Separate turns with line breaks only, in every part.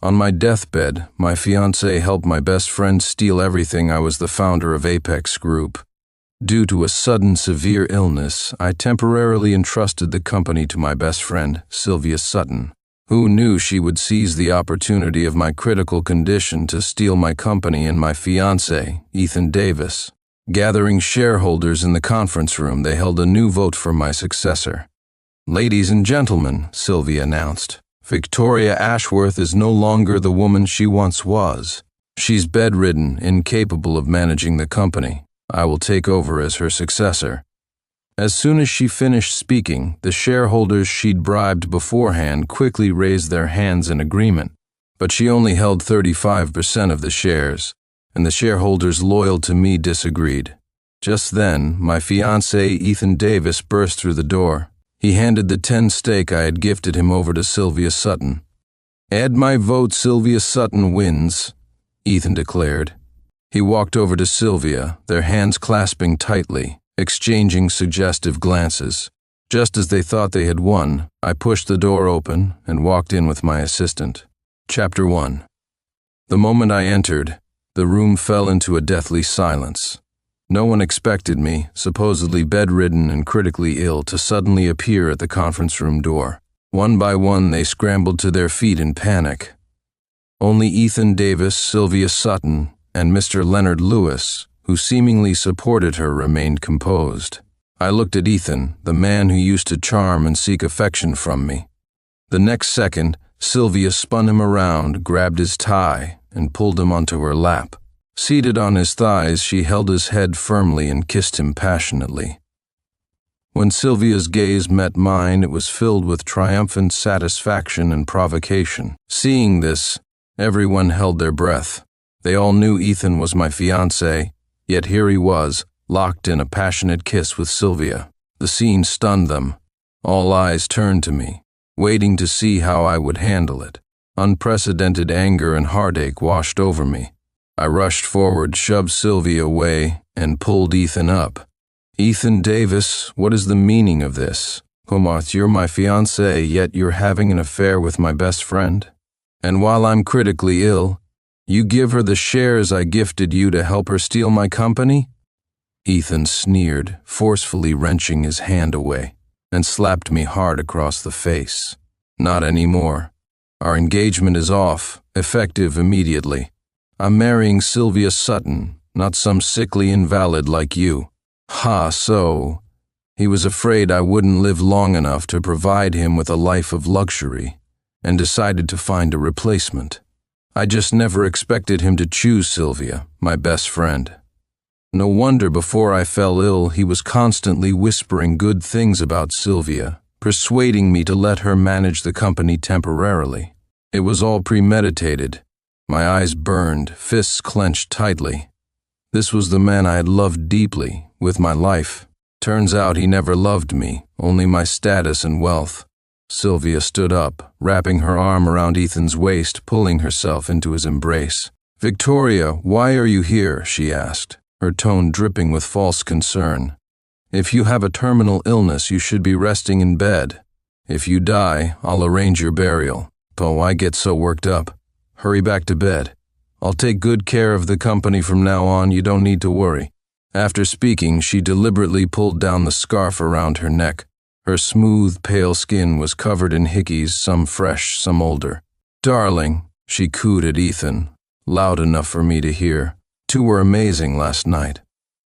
On my deathbed, my fiancé helped my best friend steal everything. I was the founder of Apex Group. Due to a sudden severe illness, I temporarily entrusted the company to my best friend, Sylvia Sutton. Who knew she would seize the opportunity of my critical condition to steal my company and my fiancé, Ethan Davis? Gathering shareholders in the conference room, they held a new vote for my successor. "Ladies and gentlemen," Sylvia announced, "Victoria Ashworth is no longer the woman she once was. She's bedridden, incapable of managing the company. I will take over as her successor." As soon as she finished speaking, the shareholders she'd bribed beforehand quickly raised their hands in agreement. But she only held 35% of the shares, and the shareholders loyal to me disagreed. Just then, my fiancé Ethan Davis burst through the door. He handed the 10 stake I had gifted him over to Sylvia Sutton. "Add my vote, Sylvia Sutton wins," Ethan declared. He walked over to Sylvia, their hands clasping tightly, exchanging suggestive glances. Just as they thought they had won, I pushed the door open and walked in with my assistant. Chapter 1. The moment I entered, the room fell into a deathly silence. No one expected me, supposedly bedridden and critically ill, to suddenly appear at the conference room door. One by one, they scrambled to their feet in panic. Only Ethan Davis, Sylvia Sutton, and Mr. Leonard Lewis, who seemingly supported her, remained composed. I looked at Ethan, the man who used to charm and seek affection from me. The next second, Sylvia spun him around, grabbed his tie, and pulled him onto her lap. Seated on his thighs, she held his head firmly and kissed him passionately. When Sylvia's gaze met mine, it was filled with triumphant satisfaction and provocation. Seeing this, everyone held their breath. They all knew Ethan was my fiancé, yet here he was, locked in a passionate kiss with Sylvia. The scene stunned them. All eyes turned to me, waiting to see how I would handle it. Unprecedented anger and heartache washed over me. I rushed forward, shoved Sylvia away, and pulled Ethan up. "Ethan Davis, what is the meaning of this? Homarth, you're my fiancé, yet you're having an affair with my best friend? And while I'm critically ill, you give her the shares I gifted you to help her steal my company?" Ethan sneered, forcefully wrenching his hand away, and slapped me hard across the face. "Not anymore. Our engagement is off, effective immediately. I'm marrying Sylvia Sutton, not some sickly invalid like you." "Ha, so he was afraid I wouldn't live long enough to provide him with a life of luxury, and decided to find a replacement. I just never expected him to choose Sylvia, my best friend. No wonder before I fell ill he was constantly whispering good things about Sylvia, persuading me to let her manage the company temporarily. It was all premeditated." My eyes burned, fists clenched tightly. This was the man I had loved deeply, with my life. Turns out he never loved me, only my status and wealth. Sylvia stood up, wrapping her arm around Ethan's waist, pulling herself into his embrace. "Victoria, why are you here?" she asked, her tone dripping with false concern. "If you have a terminal illness, you should be resting in bed. If you die, I'll arrange your burial." "Oh, I get so worked up. Hurry back to bed. I'll take good care of the company from now on, you don't need to worry." After speaking, she deliberately pulled down the scarf around her neck. Her smooth, pale skin was covered in hickeys, some fresh, some older. "Darling," she cooed at Ethan, loud enough for me to hear. "Two were amazing last night,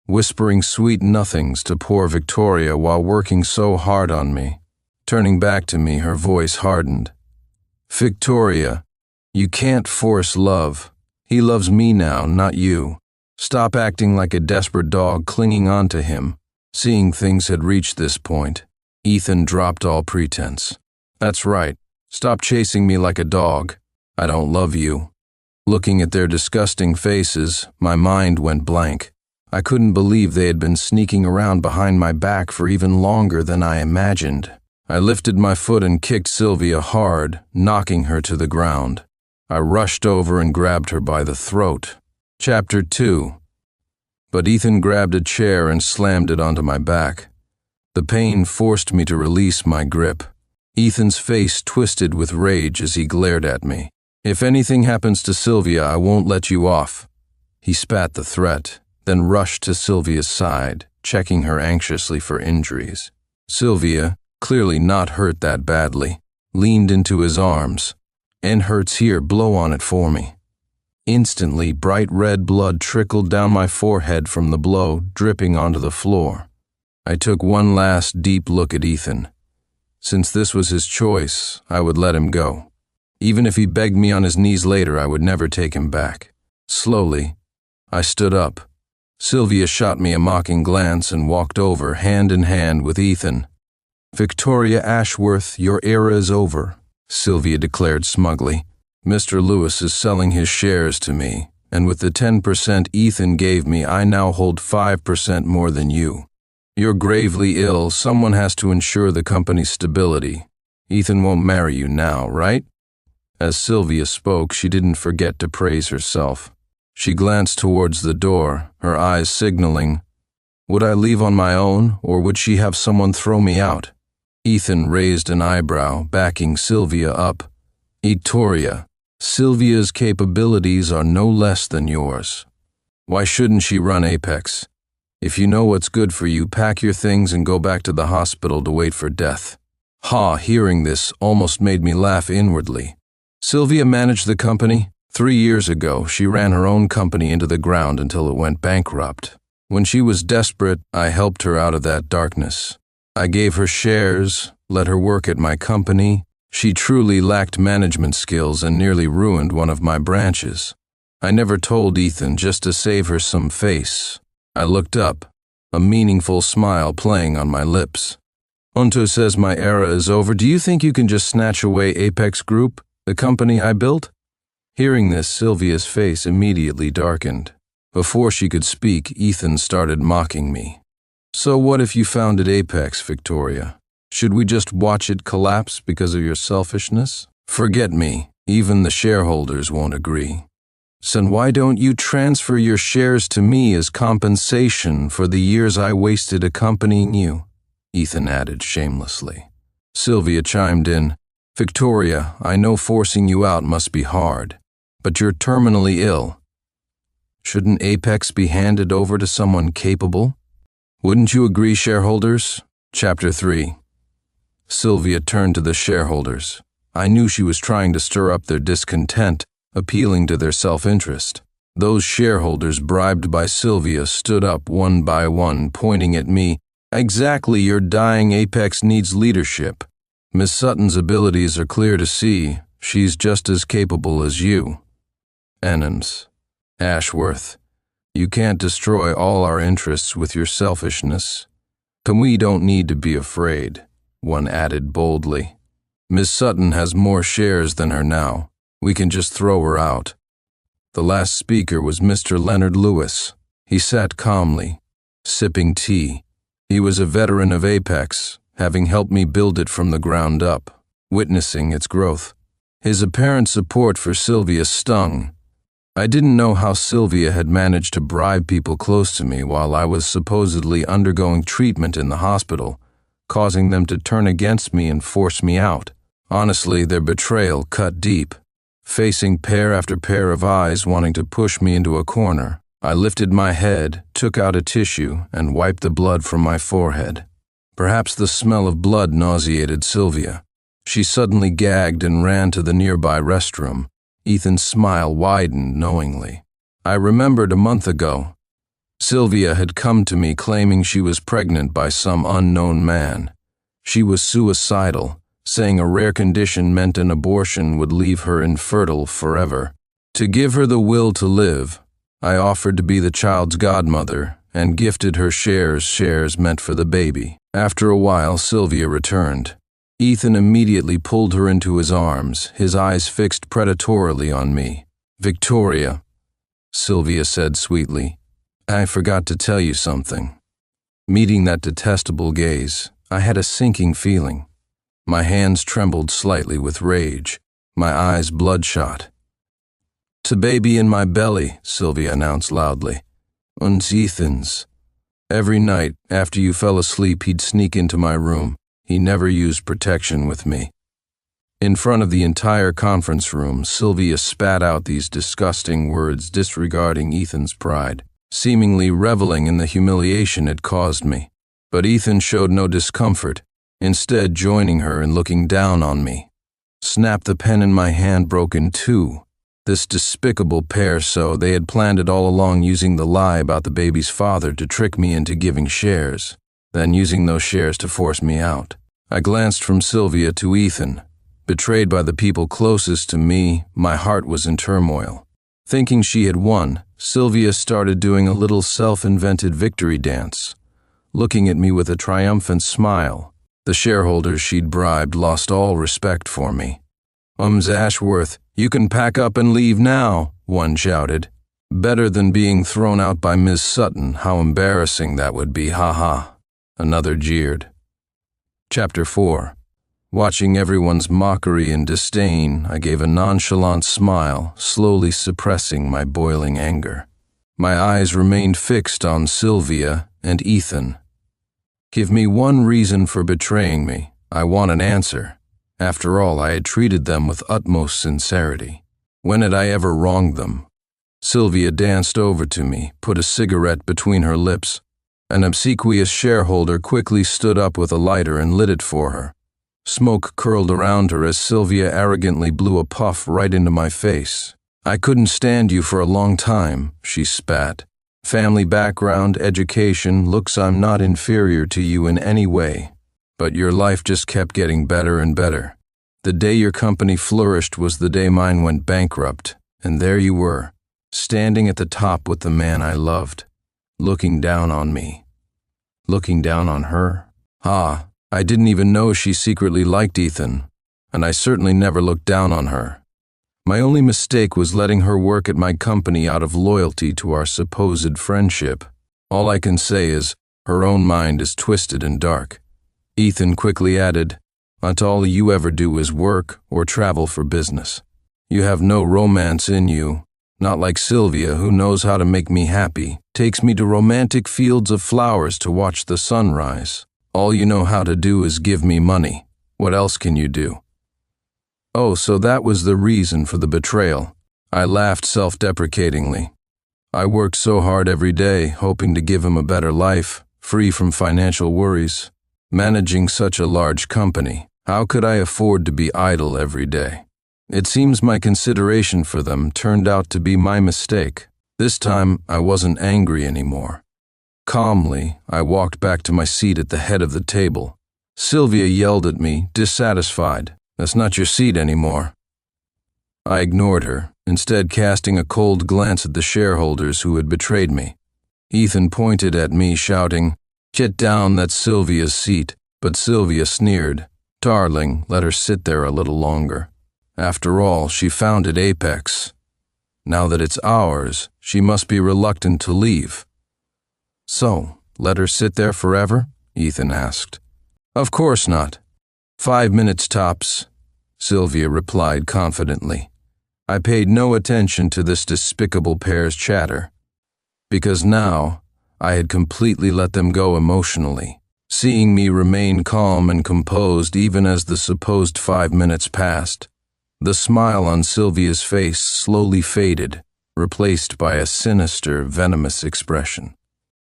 whispering sweet nothings to poor Victoria while working so hard on me." Turning back to me, her voice hardened. "Victoria, you can't force love. He loves me now, not you. Stop acting like a desperate dog clinging on to him." Seeing things had reached this point, Ethan dropped all pretense. "That's right. Stop chasing me like a dog. I don't love you." Looking at their disgusting faces, my mind went blank. I couldn't believe they had been sneaking around behind my back for even longer than I imagined. I lifted my foot and kicked Sylvia hard, knocking her to the ground. I rushed over and grabbed her by the throat. Chapter 2. But Ethan grabbed a chair and slammed it onto my back. The pain forced me to release my grip. Ethan's face twisted with rage as he glared at me. If anything happens to Sylvia, I won't let you off." He spat the threat, then rushed to Sylvia's side, checking her anxiously for injuries. Sylvia, clearly not hurt that badly, leaned into his arms. "And hurts here, blow on it for me." Instantly, bright red blood trickled down my forehead from the blow, dripping onto the floor. I took one last deep look at Ethan. Since this was his choice, I would let him go. Even if he begged me on his knees later, I would never take him back. Slowly, I stood up. Sylvia shot me a mocking glance and walked over, hand in hand with Ethan. "Victoria Ashworth, your era is over," Sylvia declared smugly. "Mr. Lewis is selling his shares to me, and with the 10% Ethan gave me, I now hold 5% more than you. You're gravely ill. Someone has to ensure the company's stability. Ethan won't marry you now, right?" As Sylvia spoke, she didn't forget to praise herself. She glanced towards the door, her eyes signaling, "Would I leave on my own, or would she have someone throw me out?" Ethan raised an eyebrow, backing Sylvia up. "Victoria, Sylvia's capabilities are no less than yours. Why shouldn't she run Apex? If you know what's good for you, pack your things and go back to the hospital to wait for death." Hearing this almost made me laugh inwardly. Sylvia managed the company. 3 years ago, she ran her own company into the ground until it went bankrupt. When she was desperate, I helped her out of that darkness. I gave her shares, let her work at my company. She truly lacked management skills and nearly ruined one of my branches. I never told Ethan, just to save her some face. I looked up, a meaningful smile playing on my lips. "Unto says my era is over. Do you think you can just snatch away Apex Group, the company I built?" Hearing this, Sylvia's face immediately darkened. Before she could speak, Ethan started mocking me. "So what if you founded Apex, Victoria? Should we just watch it collapse because of your selfishness? Forget me, even the shareholders won't agree. So why don't you transfer your shares to me as compensation for the years I wasted accompanying you?" Ethan added shamelessly. Sylvia chimed in, "Victoria, I know forcing you out must be hard, but you're terminally ill. Shouldn't Apex be handed over to someone capable? Wouldn't you agree, shareholders?" Chapter 3. Sylvia turned to the shareholders. I knew she was trying to stir up their discontent, appealing to their self-interest. Those shareholders bribed by Sylvia stood up one by one, pointing at me. "Exactly, your dying Apex needs leadership. Miss Sutton's abilities are clear to see. She's just as capable as you." Enums. "Ashworth, you can't destroy all our interests with your selfishness. But we don't need to be afraid," one added boldly. "Miss Sutton has more shares than her now. We can just throw her out." The last speaker was Mr. Leonard Lewis. He sat calmly, sipping tea. He was a veteran of Apex, having helped me build it from the ground up, witnessing its growth. His apparent support for Sylvia stung. I didn't know how Sylvia had managed to bribe people close to me while I was supposedly undergoing treatment in the hospital, causing them to turn against me and force me out. Honestly, their betrayal cut deep. Facing pair after pair of eyes wanting to push me into a corner, I lifted my head, took out a tissue, and wiped the blood from my forehead. Perhaps the smell of blood nauseated Sylvia. She suddenly gagged and ran to the nearby restroom. Ethan's smile widened knowingly. I remembered a month ago. Sylvia had come to me claiming she was pregnant by some unknown man. She was suicidal, saying a rare condition meant an abortion would leave her infertile forever. To give her the will to live, I offered to be the child's godmother and gifted her shares meant for the baby. After a while, Sylvia returned. Ethan immediately pulled her into his arms, his eyes fixed predatorily on me. "Victoria," Sylvia said sweetly, "I forgot to tell you something." Meeting that detestable gaze, I had a sinking feeling. My hands trembled slightly with rage, my eyes bloodshot. "To baby in my belly," Sylvia announced loudly. "Und Ethan's. Every night, after you fell asleep, he'd sneak into my room. He never used protection with me." In front of the entire conference room, Sylvia spat out these disgusting words, disregarding Ethan's pride, seemingly reveling in the humiliation it caused me. But Ethan showed no discomfort, instead joining her and looking down on me. Snap! The pen in my hand broke in two. This despicable pair, so they had planned it all along, using the lie about the baby's father to trick me into giving shares, then using those shares to force me out. I glanced from Sylvia to Ethan. Betrayed by the people closest to me, my heart was in turmoil. Thinking she had won, Sylvia started doing a little self-invented victory dance, looking at me with a triumphant smile. The shareholders she'd bribed lost all respect for me. Ashworth, you can pack up and leave now," one shouted. "Better than being thrown out by Ms. Sutton. How embarrassing that would be, ha." Another jeered. Chapter 4. Watching everyone's mockery and disdain, I gave a nonchalant smile, slowly suppressing my boiling anger. My eyes remained fixed on Sylvia and Ethan. Give me one reason for betraying me. I want an answer. After all, I had treated them with utmost sincerity. When had I ever wronged them? Sylvia danced over to me, put a cigarette between her lips. An obsequious shareholder quickly stood up with a lighter and lit it for her. Smoke curled around her as Sylvia arrogantly blew a puff right into my face. "I couldn't stand you for a long time," she spat. "Family background, education, looks, I'm not inferior to you in any way. But your life just kept getting better and better. The day your company flourished was the day mine went bankrupt, and there you were, standing at the top with the man I loved, looking down on me. Looking down on her? I didn't even know she secretly liked Ethan, and I certainly never looked down on her. My only mistake was letting her work at my company out of loyalty to our supposed friendship. All I can say is, her own mind is twisted and dark." Ethan quickly added, "Not all you ever do is work or travel for business. You have no romance in you, not like Sylvia, who knows how to make me happy, takes me to romantic fields of flowers to watch the sunrise. All you know how to do is give me money. What else can you do?" "Oh, so that was the reason for the betrayal." I laughed self-deprecatingly. "I worked so hard every day, hoping to give him a better life, free from financial worries. Managing such a large company, how could I afford to be idle every day? It seems my consideration for them turned out to be my mistake. This time, I wasn't angry anymore. Calmly, I walked back to my seat at the head of the table. Sylvia yelled at me, dissatisfied. "That's not your seat anymore." I ignored her, instead casting a cold glance at the shareholders who had betrayed me. Ethan pointed at me, shouting, "Get down, that's Sylvia's seat." But Sylvia sneered. "Darling, let her sit there a little longer. After all, she founded Apex. Now that it's ours, she must be reluctant to leave." "So, let her sit there forever?" Ethan asked. "Of course not. 5 minutes tops," Sylvia replied confidently. I paid no attention to this despicable pair's chatter, because now I had completely let them go emotionally. Seeing me remain calm and composed even as the supposed 5 minutes passed, the smile on Sylvia's face slowly faded, replaced by a sinister, venomous expression.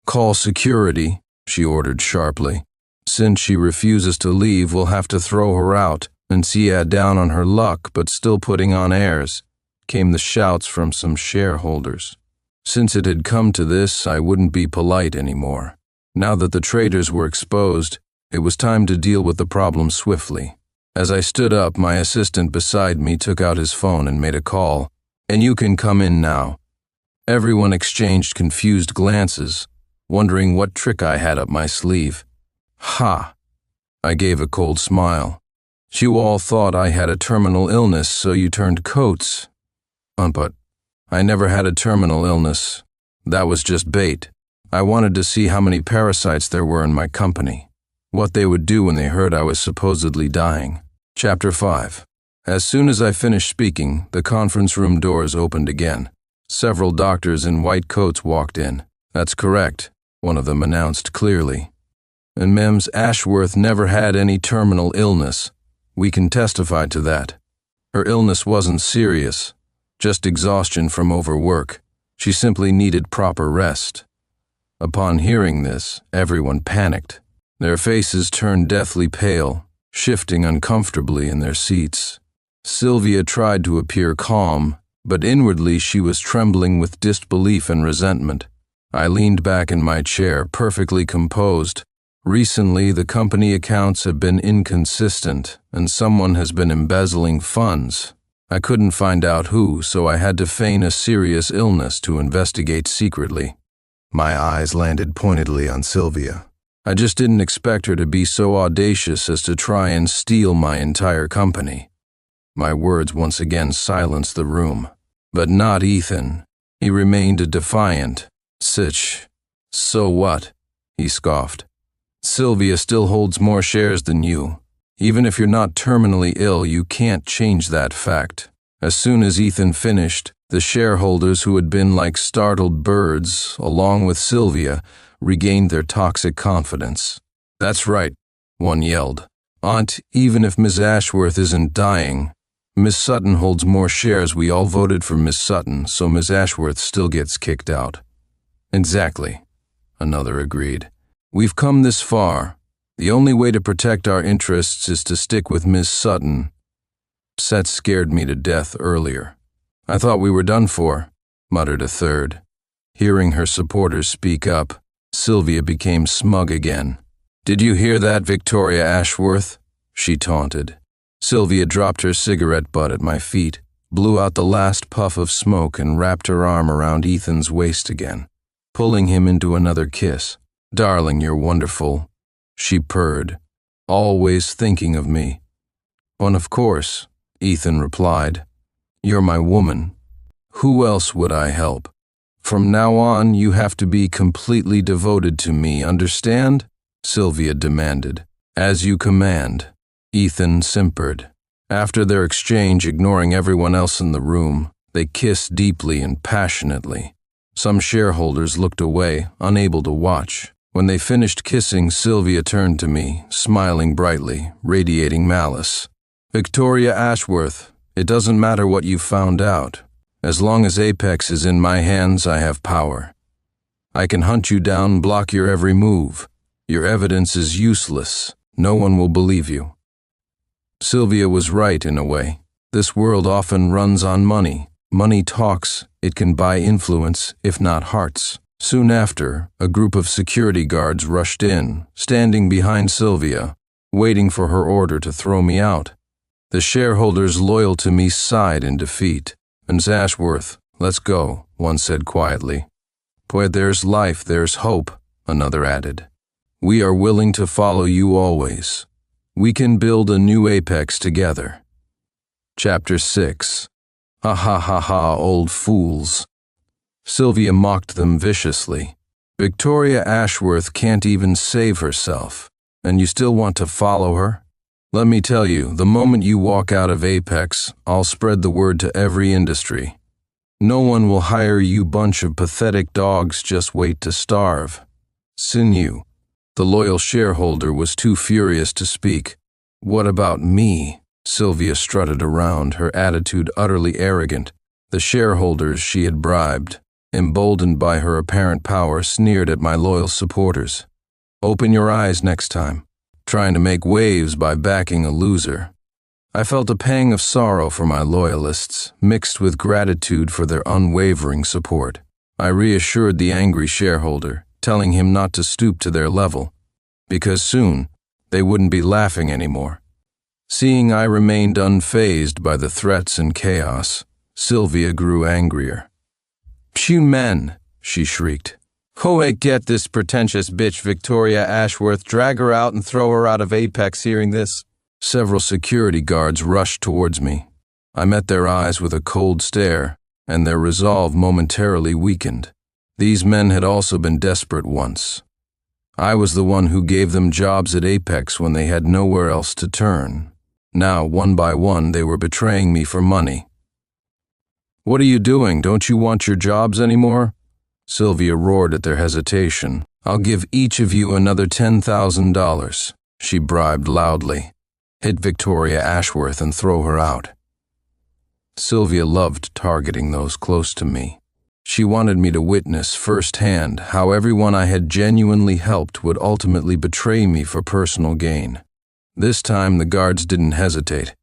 "Call security," she ordered sharply. "Since she refuses to leave, we'll have to throw her out," and see down on her luck but still putting on airs, came the shouts from some shareholders. Since it had come to this, I wouldn't be polite anymore. Now that the traitors were exposed, it was time to deal with the problem swiftly. As I stood up, my assistant beside me took out his phone and made a call. "And you can come in now." Everyone exchanged confused glances, wondering what trick I had up my sleeve. "Ha!" I gave a cold smile. "You all thought I had a terminal illness, so you turned coats." But I never had a terminal illness. That was just bait. I wanted to see how many parasites there were in my company, what they would do when they heard I was supposedly dying. Chapter 5. As soon as I finished speaking, the conference room doors opened again. Several doctors in white coats walked in. "That's correct," one of them announced clearly. "And Ms. Ashworth never had any terminal illness. We can testify to that. Her illness wasn't serious, just exhaustion from overwork. She simply needed proper rest. Upon hearing this, everyone panicked. Their faces turned deathly pale, shifting uncomfortably in their seats. Sylvia tried to appear calm, but inwardly she was trembling with disbelief and resentment. I leaned back in my chair, perfectly composed. Recently, the company accounts have been inconsistent, and someone has been embezzling funds. I couldn't find out who, so I had to feign a serious illness to investigate secretly. My eyes landed pointedly on Sylvia. I just didn't expect her to be so audacious as to try and steal my entire company. My words once again silenced the room. But not Ethan. He remained defiant. So what? He scoffed. Sylvia still holds more shares than you. Even if you're not terminally ill, you can't change that fact. As soon as Ethan finished, the shareholders who had been like startled birds, along with Sylvia, regained their toxic confidence. That's right, one yelled. Aunt, even if Miss Ashworth isn't dying, Miss Sutton holds more shares. We all voted for Miss Sutton, so Miss Ashworth still gets kicked out. Exactly, another agreed. We've come this far. The only way to protect our interests is to stick with Miss Sutton. That scared me to death earlier. I thought we were done for, muttered a third. Hearing her supporters speak up, Sylvia became smug again. Did you hear that, Victoria Ashworth? She taunted. Sylvia dropped her cigarette butt at my feet, blew out the last puff of smoke and wrapped her arm around Ethan's waist again, pulling him into another kiss. Darling, you're wonderful, she purred, always thinking of me. Well, of course, Ethan replied. You're my woman. Who else would I help? From now on, you have to be completely devoted to me, understand? Sylvia demanded. As you command. Ethan simpered. After their exchange, ignoring everyone else in the room, they kissed deeply and passionately. Some shareholders looked away, unable to watch. When they finished kissing, Sylvia turned to me, smiling brightly, radiating malice. Victoria Ashworth, it doesn't matter what you found out. As long as Apex is in my hands, I have power. I can hunt you down, block your every move. Your evidence is useless. No one will believe you. Sylvia was right in a way. This world often runs on money. Money talks. It can buy influence, if not hearts. Soon after, a group of security guards rushed in, standing behind Sylvia, waiting for her order to throw me out. The shareholders loyal to me sighed in defeat. Miss Ashworth, let's go, one said quietly. Where there's life, there's hope, another added. We are willing to follow you always. We can build a new Apex together. Chapter 6. Ha ha ha ha, old fools. Sylvia mocked them viciously. Victoria Ashworth can't even save herself, and you still want to follow her? Let me tell you, the moment you walk out of Apex, I'll spread the word to every industry. No one will hire you bunch of pathetic dogs, just wait to starve. Sinew. The loyal shareholder was too furious to speak. What about me? Sylvia strutted around, her attitude utterly arrogant. The shareholders she had bribed, emboldened by her apparent power, sneered at my loyal supporters. Open your eyes next time. Trying to make waves by backing a loser. I felt a pang of sorrow for my loyalists, mixed with gratitude for their unwavering support. I reassured the angry shareholder, telling him not to stoop to their level, because soon they wouldn't be laughing anymore. Seeing I remained unfazed by the threats and chaos, Sylvia grew angrier. "You men," she shrieked. "Go get this pretentious bitch Victoria Ashworth, drag her out and throw her out of Apex." Hearing this, several security guards rushed towards me. I met their eyes with a cold stare, and their resolve momentarily weakened. These men had also been desperate once. I was the one who gave them jobs at Apex when they had nowhere else to turn. Now, one by one, they were betraying me for money. "What are you doing? Don't you want your jobs anymore?" Sylvia roared at their hesitation. "I'll give each of you another $10,000, she bribed loudly. hit Victoria Ashworth and throw her out. Sylvia loved targeting those close to me. She wanted me to witness firsthand how everyone I had genuinely helped would ultimately betray me for personal gain. This time the guards didn't hesitate.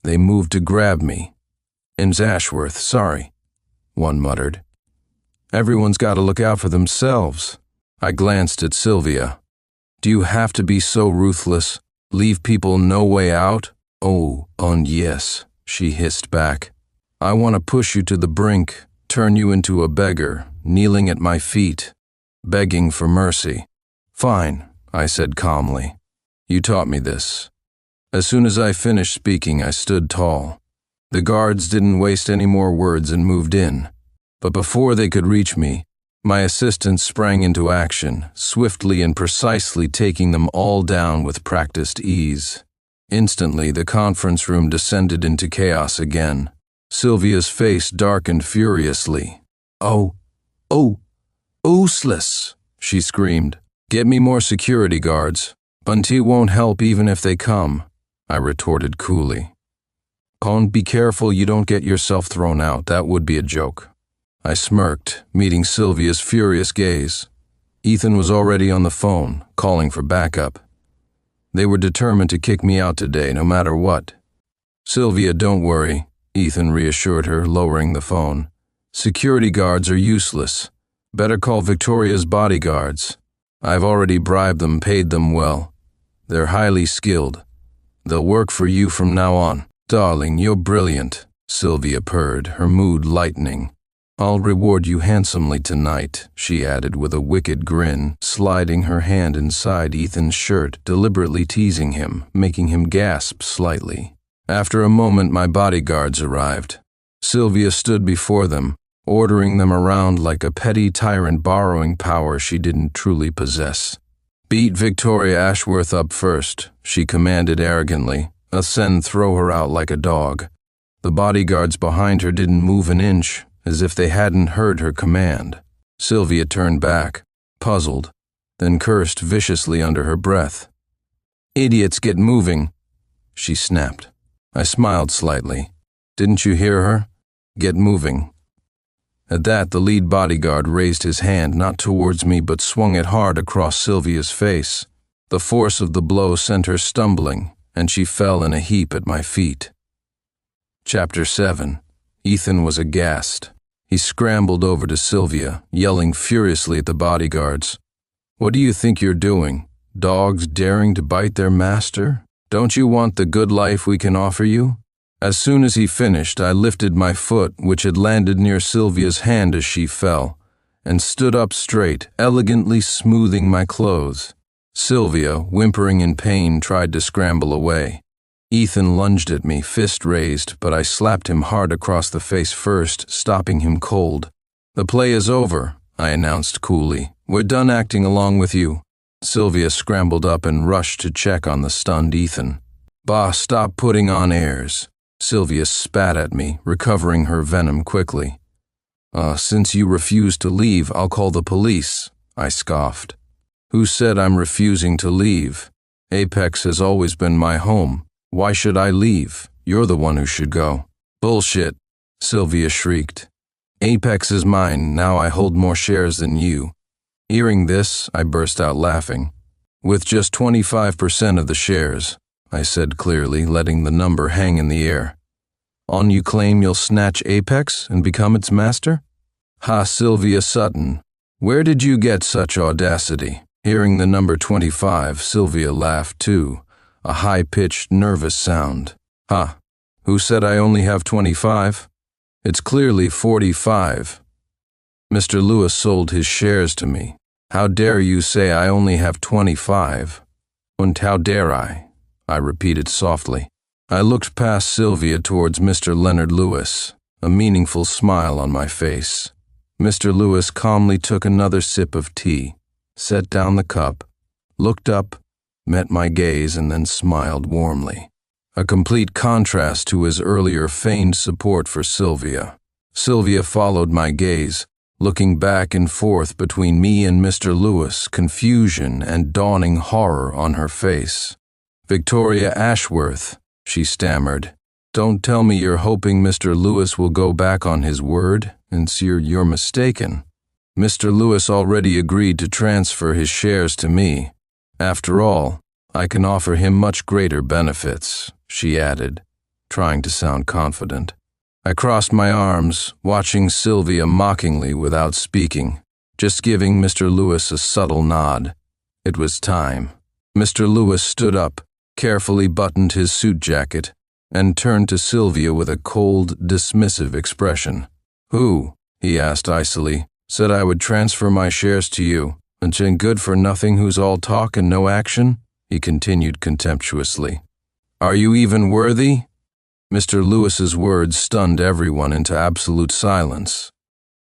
They moved to grab me. "It's Ashworth, sorry," one muttered. "Everyone's got to look out for themselves." I glanced at Sylvia. "Do you have to be so ruthless? Leave people no way out?" "Oh, and yes," she hissed back. "I want to push you to the brink, turn you into a beggar, kneeling at my feet, begging for mercy." "Fine," I said calmly. "You taught me this." As soon as I finished speaking, I stood tall. The guards didn't waste any more words and moved in. But before they could reach me, my assistant sprang into action, swiftly and precisely taking them all down with practiced ease. Instantly, the conference room descended into chaos again. Sylvia's face darkened furiously. Useless," she screamed. "Get me more security guards. Bunty won't help even if they come," I retorted coolly. "Con, be careful you don't get yourself thrown out. That would be a joke." I smirked, meeting Sylvia's furious gaze. Ethan was already on the phone, calling for backup. They were determined to kick me out today, no matter what. "Sylvia, don't worry," Ethan reassured her, lowering the phone. "Security guards are useless. Better call Victoria's bodyguards. I've already bribed them, paid them well. They're highly skilled. They'll work for you from now on." "Darling, you're brilliant," Sylvia purred, her mood lightening. "I'll reward you handsomely tonight," she added with a wicked grin, sliding her hand inside Ethan's shirt, deliberately teasing him, making him gasp slightly. After a moment, my bodyguards arrived. Sylvia stood before them, ordering them around like a petty tyrant borrowing power she didn't truly possess. "Beat Victoria Ashworth up first," she commanded arrogantly. "Then throw her out like a dog." The bodyguards behind her didn't move an inch, as if they hadn't heard her command. Sylvia turned back, puzzled, then cursed viciously under her breath. "Idiots, get moving," she snapped. I smiled slightly. "Didn't you hear her? Get moving." At that, the lead bodyguard raised his hand not towards me but swung it hard across Sylvia's face. The force of the blow sent her stumbling, and she fell in a heap at my feet. Chapter 7. Ethan was aghast. He scrambled over to Sylvia, yelling furiously at the bodyguards. "What do you think you're doing? Dogs daring to bite their master? Don't you want the good life we can offer you?" As soon as he finished, I lifted my foot, which had landed near Sylvia's hand as she fell, and stood up straight, elegantly smoothing my clothes. Sylvia, whimpering in pain, tried to scramble away. Ethan lunged at me, fist raised, but I slapped him hard across the face first, stopping him cold. "The play is over," I announced coolly. "We're done acting along with you." Sylvia scrambled up and rushed to check on the stunned Ethan. "Bah, stop putting on airs." Sylvia spat at me, recovering her venom quickly. Since you refuse to leave, I'll call the police," I scoffed. "Who said I'm refusing to leave? Apex has always been my home. Why should I leave? You're the one who should go." "Bullshit," Sylvia shrieked. "Apex is mine, now I hold more shares than you." Hearing this, I burst out laughing. "With just 25% of the shares," I said clearly, letting the number hang in the air. "On you claim you'll snatch Apex and become its master?" "Ha, Sylvia Sutton, where did you get such audacity?" Hearing the number 25, Sylvia laughed too, a high-pitched, nervous sound. "Ha, who said I only have 25? It's clearly 45. Mr. Lewis sold his shares to me. How dare you say I only have 25? Und how dare I repeated softly. I looked past Sylvia towards Mr. Leonard Lewis, a meaningful smile on my face. Mr. Lewis calmly took another sip of tea, set down the cup, looked up, met my gaze, and then smiled warmly. A complete contrast to his earlier feigned support for Sylvia. Sylvia followed my gaze, looking back and forth between me and Mr. Lewis, confusion and dawning horror on her face. Victoria Ashworth, she stammered. Don't tell me you're hoping Mr. Lewis will go back on his word, and you're mistaken. Mr. Lewis already agreed to transfer his shares to me. After all, I can offer him much greater benefits, she added, trying to sound confident. I crossed my arms, watching Sylvia mockingly without speaking, just giving Mr. Lewis a subtle nod. It was time. Mr. Lewis stood up, carefully buttoned his suit jacket, and turned to Sylvia with a cold, dismissive expression. Who, he asked icily, said I would transfer my shares to you? A good-for-nothing who's all talk and no action? He continued contemptuously. Are you even worthy? Mr. Lewis's words stunned everyone into absolute silence.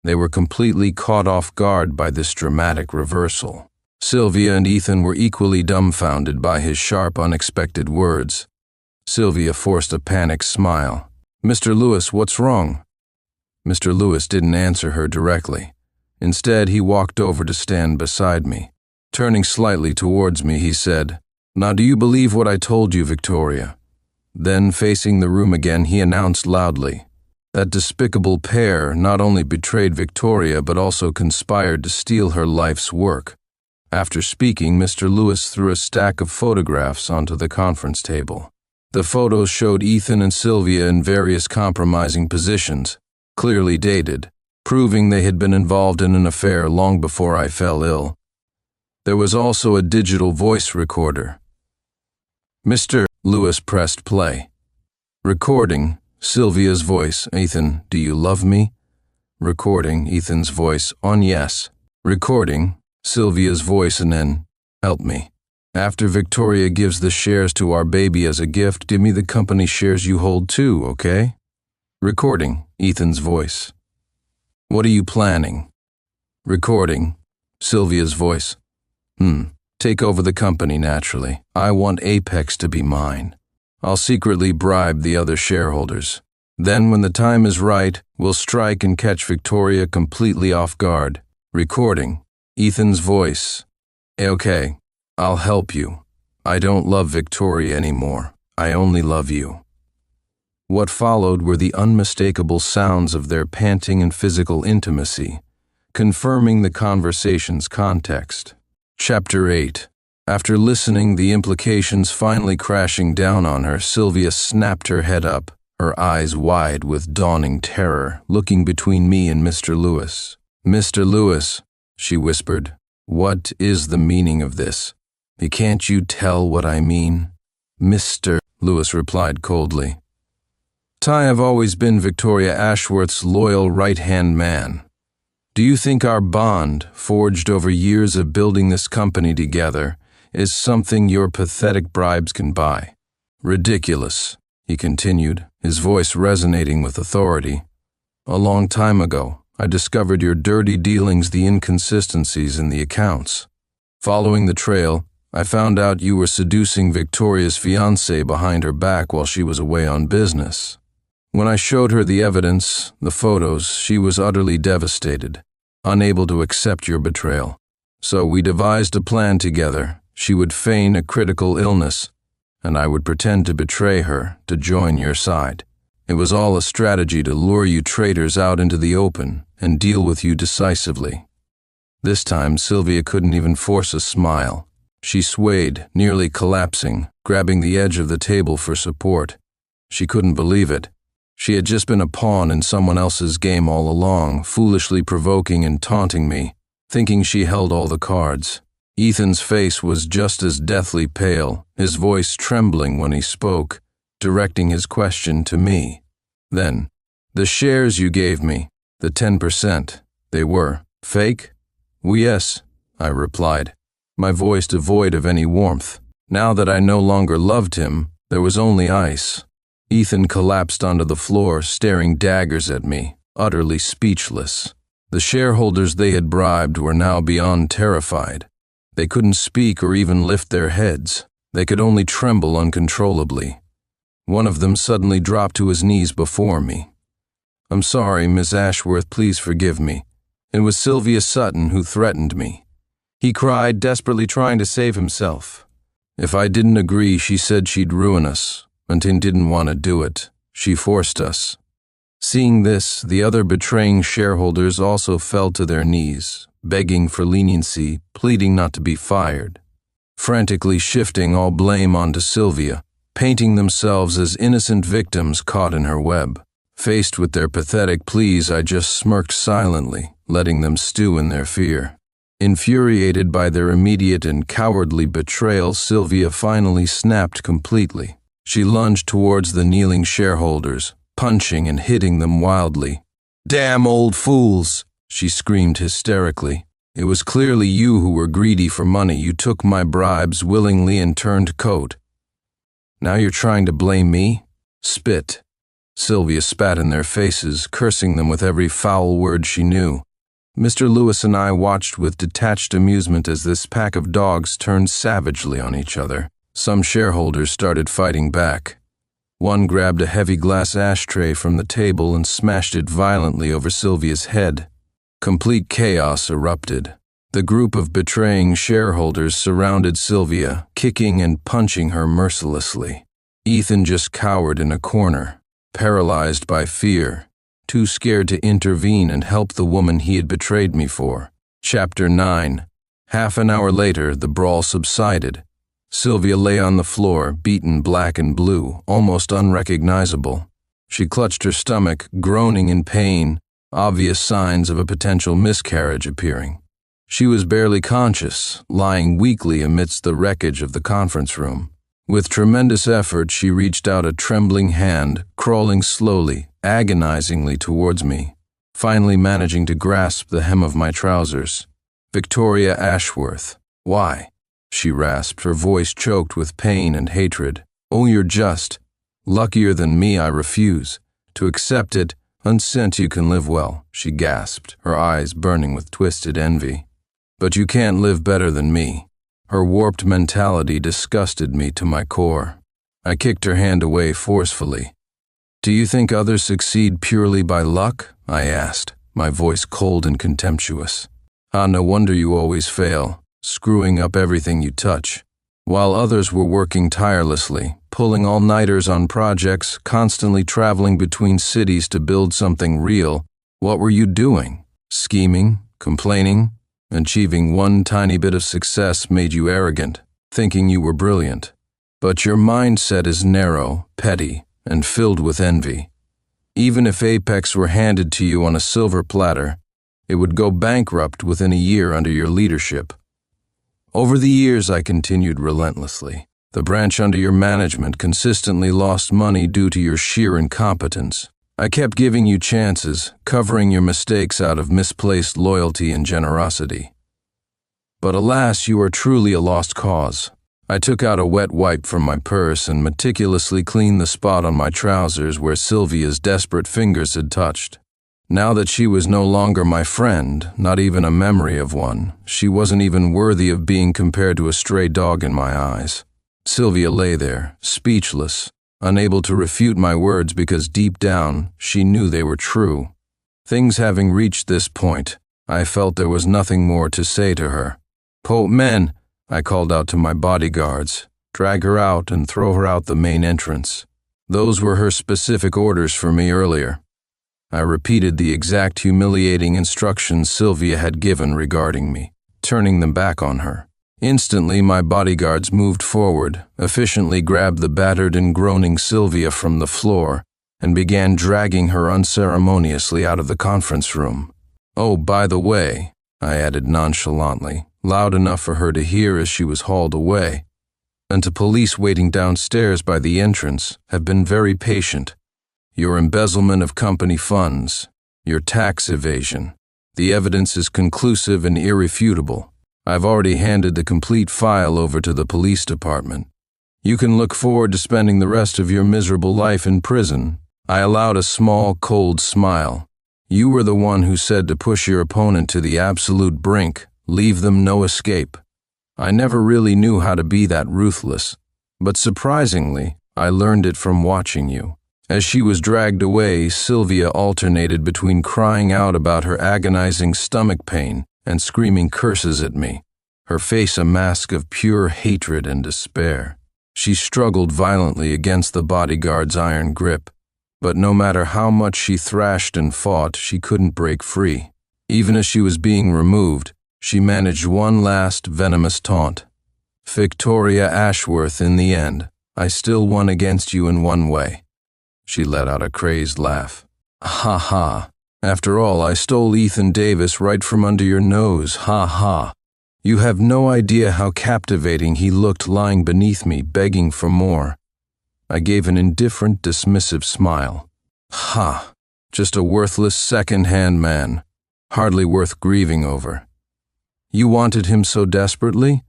They were completely caught off guard by this dramatic reversal. Sylvia and Ethan were equally dumbfounded by his sharp, unexpected words. Sylvia forced a panicked smile. Mr. Lewis, what's wrong? Mr. Lewis didn't answer her directly. Instead, he walked over to stand beside me. Turning slightly towards me, he said, Now do you believe what I told you, Victoria? Then, facing the room again, he announced loudly, That despicable pair not only betrayed Victoria but also conspired to steal her life's work. After speaking, Mr. Lewis threw a stack of photographs onto the conference table. The photos showed Ethan and Sylvia in various compromising positions, clearly dated, proving they had been involved in an affair long before I fell ill. There was also a digital voice recorder. Mr. Lewis pressed play. Recording, Sylvia's voice, Ethan, do you love me? Recording, Ethan's voice, on yes. Recording, Sylvia's voice, and then, help me. After Victoria gives the shares to our baby as a gift, give me the company shares you hold too, okay? Recording, Ethan's voice. What are you planning? Recording, Sylvia's voice. Take over the company naturally. I want Apex to be mine. I'll secretly bribe the other shareholders. Then when the time is right, we'll strike and catch Victoria completely off guard. Recording, Ethan's voice. Okay, I'll help you. I don't love Victoria anymore. I only love you. What followed were the unmistakable sounds of their panting and physical intimacy, confirming the conversation's context. Chapter 8. After listening, the implications finally crashing down on her, Sylvia snapped her head up, her eyes wide with dawning terror, looking between me and Mr. Lewis. Mr. Lewis, she whispered, what is the meaning of this? Can't you tell what I mean? Mr. Lewis replied coldly. I have always been Victoria Ashworth's loyal right-hand man. Do you think our bond, forged over years of building this company together, is something your pathetic bribes can buy? Ridiculous, he continued, his voice resonating with authority. A long time ago, I discovered your dirty dealings, the inconsistencies in the accounts. Following the trail, I found out you were seducing Victoria's fiancé behind her back while she was away on business. When I showed her the evidence, the photos, she was utterly devastated, unable to accept your betrayal. So we devised a plan together. She would feign a critical illness, and I would pretend to betray her to join your side. It was all a strategy to lure you traitors out into the open and deal with you decisively. This time, Sylvia couldn't even force a smile. She swayed, nearly collapsing, grabbing the edge of the table for support. She couldn't believe it. She had just been a pawn in someone else's game all along, foolishly provoking and taunting me, thinking she held all the cards. Ethan's face was just as deathly pale, his voice trembling when he spoke, directing his question to me. Then, the shares you gave me, the 10%, they were fake? Yes, I replied, my voice devoid of any warmth. Now that I no longer loved him, there was only ice. Ethan collapsed onto the floor, staring daggers at me, utterly speechless. The shareholders they had bribed were now beyond terrified. They couldn't speak or even lift their heads. They could only tremble uncontrollably. One of them suddenly dropped to his knees before me. I'm sorry, Miss Ashworth, please forgive me. It was Sylvia Sutton who threatened me. He cried, desperately trying to save himself. If I didn't agree, she said she'd ruin us, and didn't want to do it. She forced us. Seeing this, the other betraying shareholders also fell to their knees, begging for leniency, pleading not to be fired, frantically shifting all blame onto Sylvia, painting themselves as innocent victims caught in her web. Faced with their pathetic pleas, I just smirked silently, letting them stew in their fear. Infuriated by their immediate and cowardly betrayal, Sylvia finally snapped completely. She lunged towards the kneeling shareholders, punching and hitting them wildly. "Damn old fools!" she screamed hysterically. "It was clearly you who were greedy for money. You took my bribes willingly and turned coat. Now you're trying to blame me? Spit." Sylvia spat in their faces, cursing them with every foul word she knew. Mr. Lewis and I watched with detached amusement as this pack of dogs turned savagely on each other. Some shareholders started fighting back. One grabbed a heavy glass ashtray from the table and smashed it violently over Sylvia's head. Complete chaos erupted. The group of betraying shareholders surrounded Sylvia, kicking and punching her mercilessly. Ethan just cowered in a corner, paralyzed by fear, too scared to intervene and help the woman he had betrayed me for. Chapter 9. Half an hour later, the brawl subsided. Sylvia lay on the floor, beaten black and blue, almost unrecognizable. She clutched her stomach, groaning in pain, obvious signs of a potential miscarriage appearing. She was barely conscious, lying weakly amidst the wreckage of the conference room. With tremendous effort, she reached out a trembling hand, crawling slowly, agonizingly towards me, finally managing to grasp the hem of my trousers. "Victoria Ashworth. Why?" she rasped, her voice choked with pain and hatred. "Oh, you're just luckier than me. I refuse to accept it. Unsent you can live well," she gasped, her eyes burning with twisted envy. "But you can't live better than me." Her warped mentality disgusted me to my core. I kicked her hand away forcefully. "Do you think others succeed purely by luck?" I asked, my voice cold and contemptuous. No wonder you always fail, screwing up everything you touch." While others were working tirelessly, pulling all-nighters on projects, constantly traveling between cities to build something real, what were you doing? Scheming? Complaining? Achieving one tiny bit of success made you arrogant, thinking you were brilliant. But your mindset is narrow, petty, and filled with envy. Even if Apex were handed to you on a silver platter, it would go bankrupt within a year under your leadership. Over the years, I continued relentlessly, the branch under your management consistently lost money due to your sheer incompetence. I kept giving you chances, covering your mistakes out of misplaced loyalty and generosity. But alas, you are truly a lost cause. I took out a wet wipe from my purse and meticulously cleaned the spot on my trousers where Sylvia's desperate fingers had touched. Now that she was no longer my friend, not even a memory of one, she wasn't even worthy of being compared to a stray dog in my eyes. Sylvia lay there, speechless, unable to refute my words because deep down, she knew they were true. Things having reached this point, I felt there was nothing more to say to her. Men, I called out to my bodyguards, drag her out and throw her out the main entrance. Those were her specific orders for me earlier. I repeated the exact humiliating instructions Sylvia had given regarding me, turning them back on her. Instantly, my bodyguards moved forward, efficiently grabbed the battered and groaning Sylvia from the floor, and began dragging her unceremoniously out of the conference room. "Oh, by the way," I added nonchalantly, loud enough for her to hear as she was hauled away, "and to police waiting downstairs by the entrance, have been very patient. Your embezzlement of company funds, your tax evasion, the evidence is conclusive and irrefutable. I've already handed the complete file over to the police department. You can look forward to spending the rest of your miserable life in prison." I allowed a small, cold smile. "You were the one who said to push your opponent to the absolute brink, leave them no escape. I never really knew how to be that ruthless, but surprisingly, I learned it from watching you." As she was dragged away, Sylvia alternated between crying out about her agonizing stomach pain and screaming curses at me. her face a mask of pure hatred and despair. She struggled violently against the bodyguard's iron grip, but no matter how much she thrashed and fought, she couldn't break free. Even as she was being removed, she managed one last venomous taunt. "Victoria Ashworth, in the end, I still won against you in one way." She let out a crazed laugh. "Ha ha. After all, I stole Ethan Davis right from under your nose, ha ha. You have no idea how captivating he looked lying beneath me, begging for more." I gave an indifferent, dismissive smile. "Ha, just a worthless second-hand man, hardly worth grieving over. You wanted him so desperately?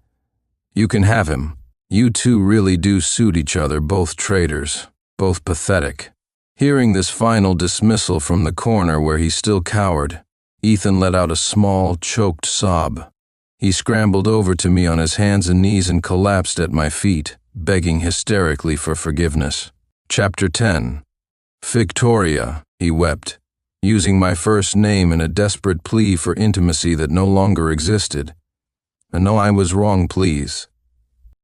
You can have him. You two really do suit each other, both traitors, both pathetic." Hearing this final dismissal from the corner where he still cowered, Ethan let out a small, choked sob. He scrambled over to me on his hands and knees and collapsed at my feet, begging hysterically for forgiveness. Chapter 10. "Victoria," he wept, using my first name in a desperate plea for intimacy that no longer existed. "And no, I was wrong, please.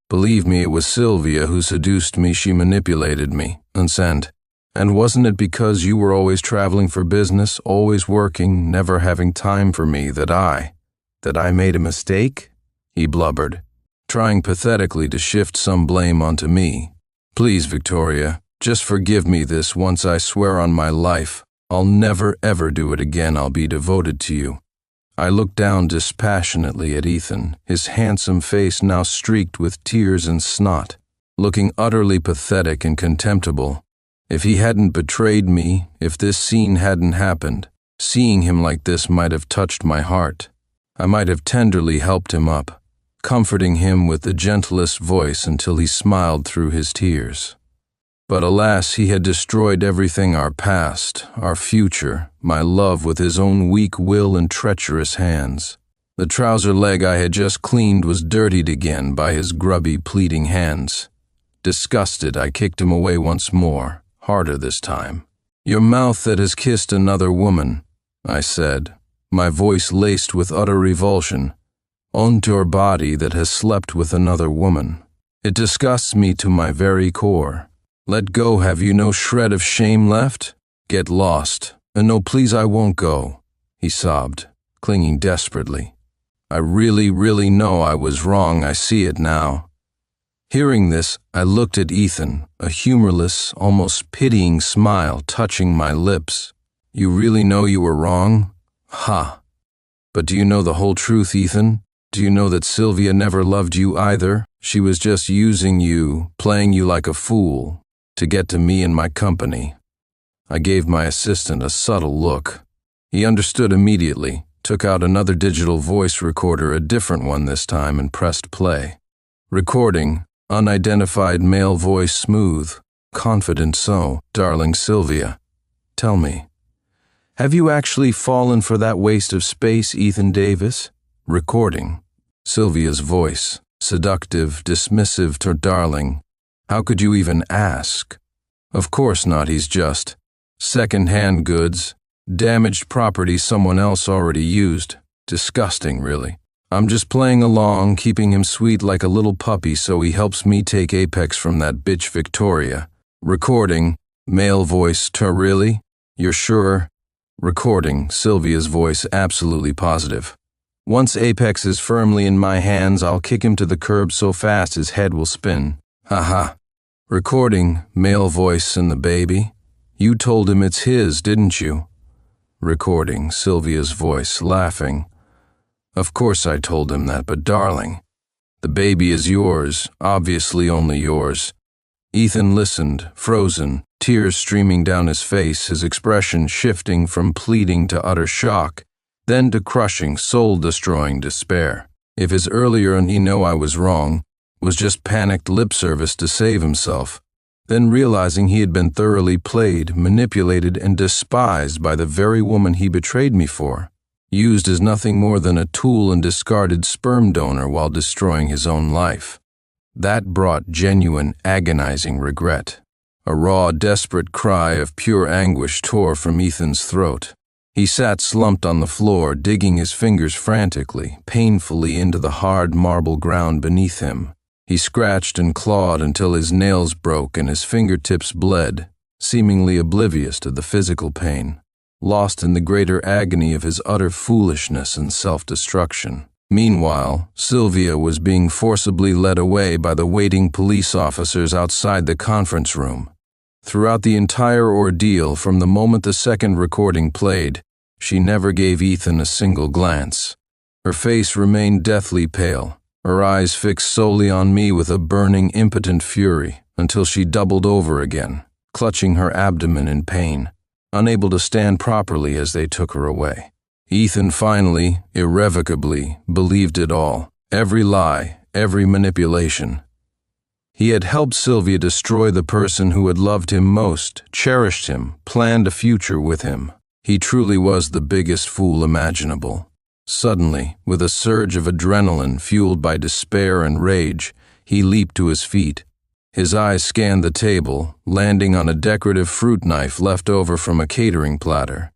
Believe me, it was Sylvia who seduced me. She manipulated me, and wasn't it because you were always traveling for business, always working, never having time for me, that I made a mistake?" he blubbered, trying pathetically to shift some blame onto me. "Please, Victoria, just forgive me this once. I swear on my life, I'll never ever do it again. I'll be devoted to you." I looked down dispassionately at Ethan, his handsome face now streaked with tears and snot, looking utterly pathetic and contemptible. If he hadn't betrayed me, if this scene hadn't happened, seeing him like this might have touched my heart. I might have tenderly helped him up, comforting him with the gentlest voice until he smiled through his tears. But alas, he had destroyed everything, our past, our future, my love, with his own weak will and treacherous hands. The trouser leg I had just cleaned was dirtied again by his grubby, pleading hands. Disgusted, I kicked him away once more, harder this time. "Your mouth that has kissed another woman," I said, my voice laced with utter revulsion. "On your body that has slept with another woman. It disgusts me to my very core. Let go, have you no shred of shame left? Get lost. And no, please, I won't go," he sobbed, clinging desperately. "I really know I was wrong. I see it now." Hearing this, I looked at Ethan, a humorless, almost pitying smile touching my lips. "You really know you were wrong? Ha! But do you know the whole truth, Ethan? Do you know that Sylvia never loved you either? She was just using you, playing you like a fool, to get to me and my company." I gave my assistant a subtle look. He understood immediately, took out another digital voice recorder, a different one this time, and pressed play. Recording, unidentified male voice, smooth, confident. "So, darling Sylvia, tell me, have you actually fallen for that waste of space, Ethan Davis?" Recording, Sylvia's voice, seductive, dismissive to darling. "How could you even ask? Of course not. He's just second-hand goods, damaged property someone else already used. Disgusting, really. I'm just playing along, keeping him sweet like a little puppy so he helps me take Apex from that bitch Victoria." Recording, male voice, "Really? You're sure?" Recording, Sylvia's voice, absolutely positive. "Once Apex is firmly in my hands, I'll kick him to the curb so fast his head will spin. Haha." Recording, male voice, "And the baby? You told him it's his, didn't you?" Recording, Sylvia's voice, laughing. "Of course I told him that, but darling, the baby is yours, obviously only yours." Ethan listened, frozen, tears streaming down his face, his expression shifting from pleading to utter shock, then to crushing, soul-destroying despair. If his earlier "and he know I was wrong" was just panicked lip service to save himself, then realizing he had been thoroughly played, manipulated, and despised by the very woman he betrayed me for, used as nothing more than a tool and discarded sperm donor while destroying his own life. That brought genuine, agonizing regret. A raw, desperate cry of pure anguish tore from Ethan's throat. He sat slumped on the floor, digging his fingers frantically, painfully into the hard marble ground beneath him. He scratched and clawed until his nails broke and his fingertips bled, seemingly oblivious to the physical pain, lost in the greater agony of his utter foolishness and self-destruction. Meanwhile, Sylvia was being forcibly led away by the waiting police officers outside the conference room. Throughout the entire ordeal, from the moment the second recording played, she never gave Ethan a single glance. Her face remained deathly pale, her eyes fixed solely on me with a burning, impotent fury, until she doubled over again, clutching her abdomen in pain, unable to stand properly as they took her away. Ethan finally, irrevocably, believed it all, every lie, every manipulation. He had helped Sylvia destroy the person who had loved him most, cherished him, planned a future with him. He truly was the biggest fool imaginable. Suddenly, with a surge of adrenaline fueled by despair and rage, he leaped to his feet. His eyes scanned the table, landing on a decorative fruit knife left over from a catering platter.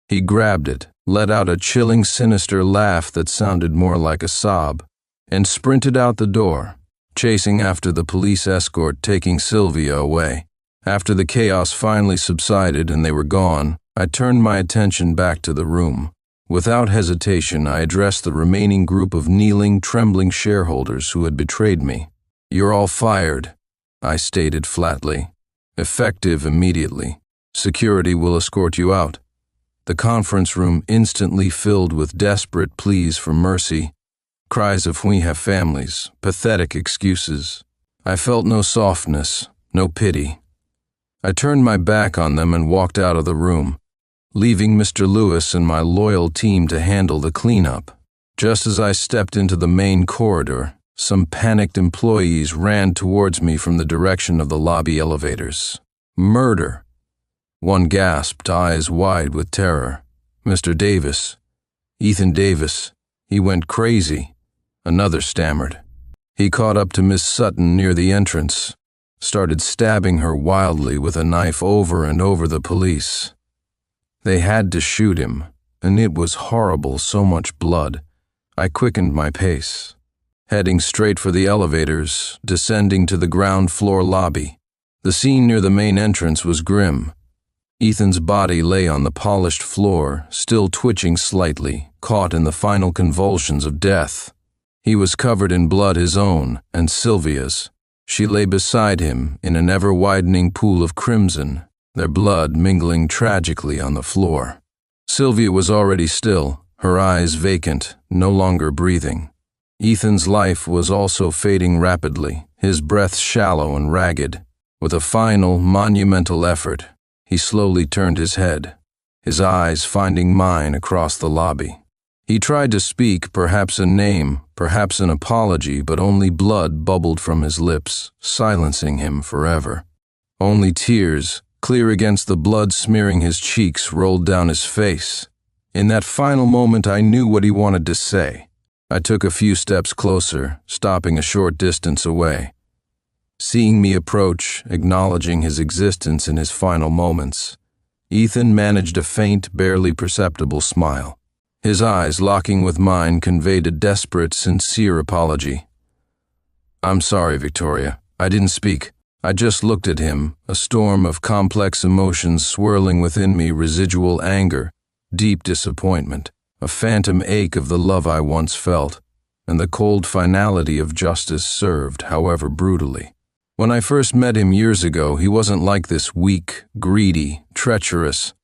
He grabbed it, let out a chilling, sinister laugh that sounded more like a sob, and sprinted out the door, chasing after the police escort taking Sylvia away. After the chaos finally subsided and they were gone, I turned my attention back to the room. Without hesitation, I addressed the remaining group of kneeling, trembling shareholders who had betrayed me. "You're all fired," I stated flatly. "Effective immediately. Security will escort you out." The conference room instantly filled with desperate pleas for mercy, cries of "we have families," pathetic excuses. I felt no softness, no pity. I turned my back on them and walked out of the room, leaving Mr. Lewis and my loyal team to handle the cleanup. Just as I stepped into the main corridor, some panicked employees ran towards me from the direction of the lobby elevators. "Murder!" One gasped, eyes wide with terror. "Mr. Davis. Ethan Davis. He went crazy," another stammered. He caught up to Miss Sutton near the entrance, started stabbing her wildly with a knife over and over the police. They had to shoot him, and it was horrible, so much blood. I quickened my pace, heading straight for the elevators, descending to the ground floor lobby. The scene near the main entrance was grim. Ethan's body lay on the polished floor, still twitching slightly, caught in the final convulsions of death. He was covered in blood, his own and Sylvia's. She lay beside him in an ever-widening pool of crimson, their blood mingling tragically on the floor. Sylvia was already still, her eyes vacant, no longer breathing. Ethan's life was also fading rapidly, his breath shallow and ragged. With a final, monumental effort, he slowly turned his head, his eyes finding mine across the lobby. He tried to speak, perhaps a name, perhaps an apology, but only blood bubbled from his lips, silencing him forever. Only tears, clear against the blood smearing his cheeks, rolled down his face. In that final moment, I knew what he wanted to say. I took a few steps closer, stopping a short distance away. Seeing me approach, acknowledging his existence in his final moments, Ethan managed a faint, barely perceptible smile. His eyes, locking with mine, conveyed a desperate, sincere apology. "I'm sorry, Victoria. I didn't speak. I just looked at him, a storm of complex emotions swirling within me, residual anger, deep disappointment, a phantom ache of the love I once felt, and the cold finality of justice served, however brutally. When I first met him years ago, he wasn't like this, weak, greedy, treacherous.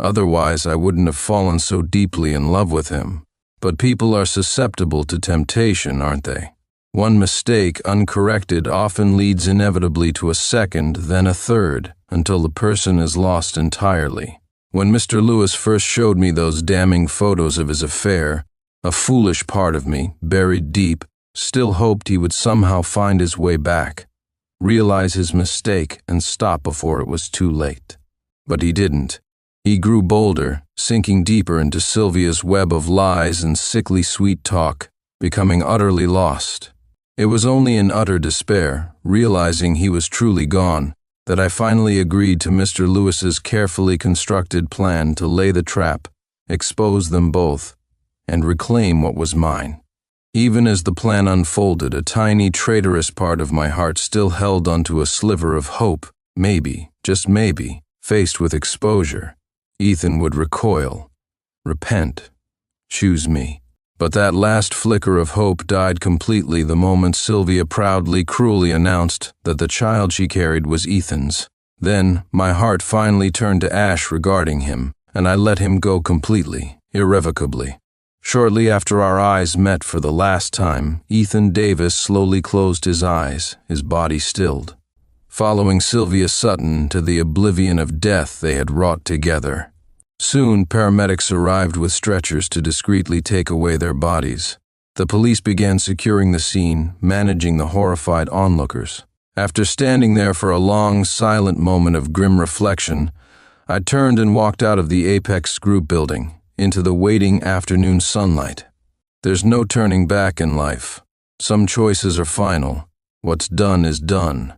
Otherwise, I wouldn't have fallen so deeply in love with him. But people are susceptible to temptation, aren't they? One mistake, uncorrected, often leads inevitably to a second, then a third, until the person is lost entirely. When Mr. Lewis first showed me those damning photos of his affair, a foolish part of me, buried deep, still hoped he would somehow find his way back, realize his mistake, and stop before it was too late. But he didn't. He grew bolder, sinking deeper into Sylvia's web of lies and sickly sweet talk, becoming utterly lost. It was only in utter despair, realizing he was truly gone, that I finally agreed to Mr. Lewis's carefully constructed plan to lay the trap, expose them both, and reclaim what was mine. Even as the plan unfolded, a tiny, traitorous part of my heart still held onto a sliver of hope. Maybe, just maybe, faced with exposure, Ethan would recoil, repent, choose me. But that last flicker of hope died completely the moment Sylvia proudly, cruelly announced that the child she carried was Ethan's. Then, my heart finally turned to ash regarding him, and I let him go completely, irrevocably. Shortly after our eyes met for the last time, Ethan Davis slowly closed his eyes, his body stilled, following Sylvia Sutton to the oblivion of death they had wrought together. Soon, paramedics arrived with stretchers to discreetly take away their bodies. The police began securing the scene, managing the horrified onlookers. After standing there for a long, silent moment of grim reflection, I turned and walked out of the Apex Group building, into the waiting afternoon sunlight. There's no turning back in life. Some choices are final. What's done is done.